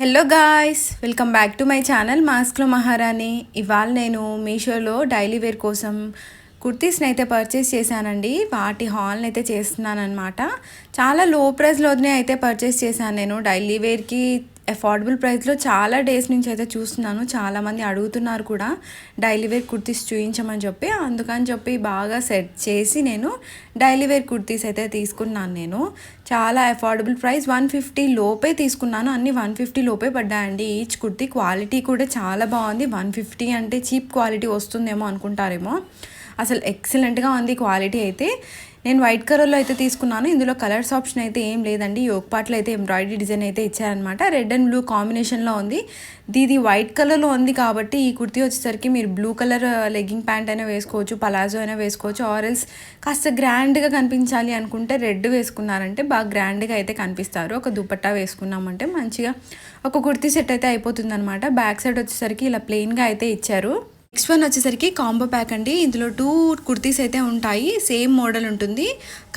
Hello guys, welcome back to my channel మాస్క్లో మహారాణి. ఇవాళ నేను మీషోలో డైలీ వేర్ కోసం కుర్తీస్ని అయితే పర్చేస్ చేశానండి. వాటి హాల్ని అయితే చేస్తున్నాను అనమాట. చాలా లో ప్రైస్లోనే అయితే పర్చేస్ చేశాను నేను. డైలీ వేర్కి అఫోర్డబుల్ ప్రైస్లో చాలా డేస్ నుంచి అయితే చూస్తున్నాను. చాలామంది అడుగుతున్నారు కూడా డైలీ వేర్ కుర్తీస్ చూపించమని చెప్పి. అందుకని చెప్పి బాగా సెట్ చేసి నేను డైలీ వేర్ కుర్తీస్ అయితే తీసుకున్నాను. నేను చాలా అఫోర్డబుల్ ప్రైస్ 150 లోపే తీసుకున్నాను. అన్ని 150 లోపే పడ్డాయండి ఈచ్ కుర్తీ. క్వాలిటీ కూడా చాలా బాగుంది. 150 అంటే చీప్ క్వాలిటీ వస్తుందేమో అనుకుంటారేమో, అసలు ఎక్సలెంట్గా ఉంది క్వాలిటీ అయితే. నేను వైట్ కలర్లో అయితే తీసుకున్నాను. ఇందులో కలర్స్ ఆప్షన్ అయితే ఏం లేదండి. యోక్ పార్ట్లో అయితే ఎంబ్రాయిడరీ డిజైన్ అయితే ఇచ్చారనమాట. రెడ్ అండ్ బ్లూ కాంబినేషన్లో ఉంది. ఇది వైట్ కలర్లో ఉంది కాబట్టి ఈ కుర్తీ వచ్చేసరికి మీరు బ్లూ కలర్ లెగ్గింగ్ ప్యాంట్ అయినా వేసుకోవచ్చు, పలాజో అయినా వేసుకోవచ్చు. ఆరెల్స్ కాస్త గ్రాండ్గా కనిపించాలి అనుకుంటే రెడ్ వేసుకున్నారంటే బాగా గ్రాండ్గా అయితే కనిపిస్తారు. ఒక దుపట్టా వేసుకున్నామంటే మంచిగా ఒక కుర్తీ సెట్ అయితే అయిపోతుంది అనమాట. బ్యాక్ సైడ్ వచ్చేసరికి ఇలా ప్లెయిన్గా అయితే ఇచ్చారు. నెక్స్ట్ వన్ వచ్చేసరికి కాంబో ప్యాక్ అండి. ఇందులో 2 కుర్తీస్ అయితే ఉంటాయి. సేమ్ మోడల్ ఉంటుంది,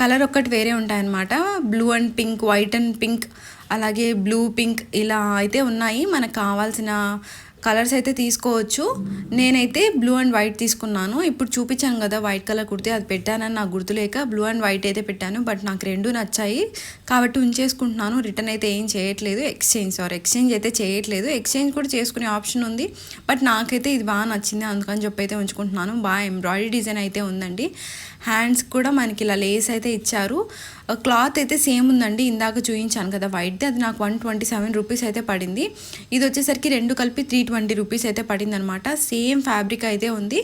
కలర్ ఒక్కటి వేరే ఉంటాయన్నమాట. Blue and pink, white and pink, అలాగే బ్లూ పింక్ ఇలా అయితే ఉన్నాయి. మనకు కావాల్సిన కలర్స్ అయితే తీసుకోవచ్చు. నేనైతే బ్లూ అండ్ వైట్ తీసుకున్నాను. ఇప్పుడు చూపించాను కదా వైట్ కలర్ కుర్తీ, అది పెట్టానని నాకు గుర్తులేక బ్లూ అండ్ వైట్ అయితే పెట్టాను. బట్ నాకు రెండు నచ్చాయి కాబట్టి ఉంచేసుకుంటున్నాను. రిటర్న్ అయితే ఏం చేయట్లేదు. ఎక్స్చేంజ్ అయితే చేయట్లేదు. ఎక్స్చేంజ్ కూడా చేసుకునే ఆప్షన్ ఉంది, బట్ నాకైతే ఇది బాగా నచ్చింది, అందుకని చెప్పి అయితే ఉంచుకుంటున్నాను. బాగా ఎంబ్రాయిడరీ డిజైన్ అయితే ఉందండి. హ్యాండ్స్ కూడా మనకి ఇలా లేస్ అయితే ఇచ్చారు. క్లాత్ అయితే సేమ్ ఉందండి. ఇందాక చూపించాను కదా వైట్ది, అది నాకు 127 రూపీస్ అయితే పడింది. ఇది వచ్చేసరికి రెండు కలిపి 320 రూపీస్ అయితే పడింది అనమాట. సేమ్ ఫ్యాబ్రిక్ అయితే ఉంది,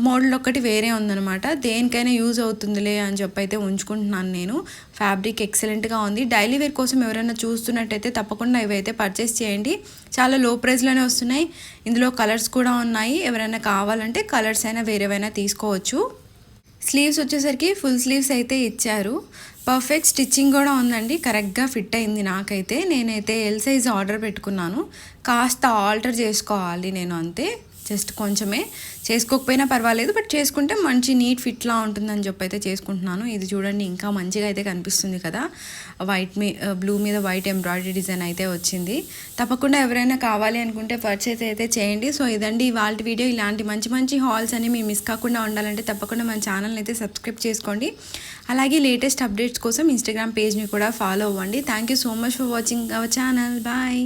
మోడల్ ఒక్కటి వేరే ఉందనమాట. దేనికైనా యూజ్ అవుతుందిలే అని చెప్పి అయితే ఉంచుకుంటున్నాను నేను. ఫ్యాబ్రిక్ ఎక్సలెంట్గా ఉంది. డైలీ వేర్ కోసం ఎవరైనా చూస్తున్నట్టయితే తప్పకుండా ఇవైతే పర్చేస్ చేయండి. చాలా లో ప్రైస్లోనే వస్తున్నాయి. ఇందులో కలర్స్ కూడా ఉన్నాయి. ఎవరైనా కావాలంటే కలర్స్ అయినా వేరేవైనా తీసుకోవచ్చు. స్లీవ్స్ వచ్చేసరికి ఫుల్ స్లీవ్స్ అయితే ఇచ్చారు. పర్ఫెక్ట్ స్టిచ్చింగ్ కూడా ఉందండి. కరెక్ట్గా ఫిట్ అయింది నాకైతే. నేనైతే ఎల్ సైజ్ ఆర్డర్ పెట్టుకున్నాను. కాస్త ఆల్టర్ చేసుకోవాలి నేను, అంతే. జస్ట్ కొంచెమే, చేసుకోకపోయినా పర్వాలేదు, బట్ చేసుకుంటే మంచి నీట్ ఫిట్లా ఉంటుందని చెప్పి అయితే చేసుకుంటున్నాను. ఇది చూడండి, ఇంకా మంచిగా అయితే కనిపిస్తుంది కదా. బ్లూ మీద వైట్ ఎంబ్రాయిడరీ డిజైన్ అయితే వచ్చింది. తప్పకుండా ఎవరైనా కావాలి అనుకుంటే పర్చేస్ అయితే చేయండి. సో ఇదండి ఇవాళ వీడియో. ఇలాంటి మంచి మంచి హాల్స్ అని మీరు మిస్ కాకుండా ఉండాలంటే తప్పకుండా మన ఛానల్ని అయితే సబ్స్క్రైబ్ చేసుకోండి. అలాగే లేటెస్ట్ అప్డేట్స్ కోసం ఇన్స్టాగ్రామ్ పేజ్ని కూడా ఫాలో అవ్వండి. Thank you so much for watching our channel. Bye.